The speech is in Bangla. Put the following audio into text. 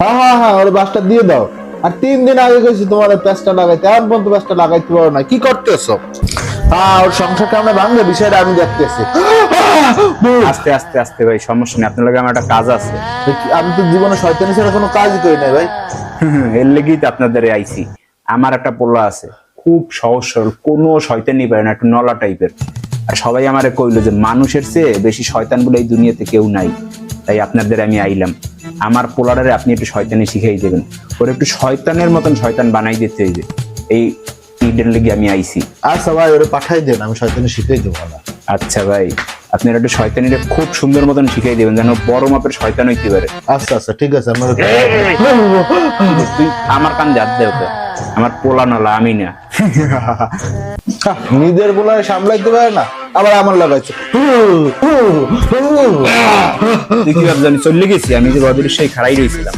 হ্যাঁ হ্যাঁ হ্যাঁ, ওর বাসটা দিয়ে দাও। আর 3 দিন আগে কইছি তোমার প্যাঁচটা লাগাইতে, এখন পর্যন্ত প্যাঁচটা লাগাইতে পারো না, কি করতেছো? হ্যাঁ, ওর সংসারটা আমরা ভাঙলে বিষয়টা আমি দেখতেছি। আস্তে আস্তে আস্তে ভাই, সমস্যা নেই, আপনার লগে আমার একটা কাজ আছে। আমি তো জীবনে শয়তানি ছাড়া কোনো কাজই করি নাই ভাই। এর লেগেই তো আপনাদের আইছি। আমার একটা পোলা আছে, খুব সহজ সরল, কোনো শয়তানি পারে না, একটু নলা টাইপের। আর সবাই আমারে কইলো যে মানুষের চেয়ে বেশি শয়তান বলে এই দুনিয়াতে কেউ নাই। তাই আপনাদের আমি আইলাম, আমার পোলারে আপনি একটু শয়তানি শিখাই দেবেন, ওর একটু শয়তানের মতন শয়তান বানাই দিতে হইবে। এই ঈদের লেগে আমি আইছি। আচ্ছা ভাই, ওরে পাঠাই দেন, আমি শয়তানি শিখাই দেবো না। আচ্ছা ভাই, আপনারা একটু শয়তানিটা খুব সুন্দর মতন শিখাই দেবেন, যেন বড় মাপের শয়তান হইতে পারে। আচ্ছা আচ্ছা ঠিক আছে, আমরা তুই আমার কান যাত দে ওকে, আমার পোলা নলা আমি না। নিজের বলায় সামলাইতে পারে না, আবার আমার লাগাইছে। তুই কি ভাব জানি চলে গেছি আমি যে বদরের সেই খাড়াই রয়েছিলাম।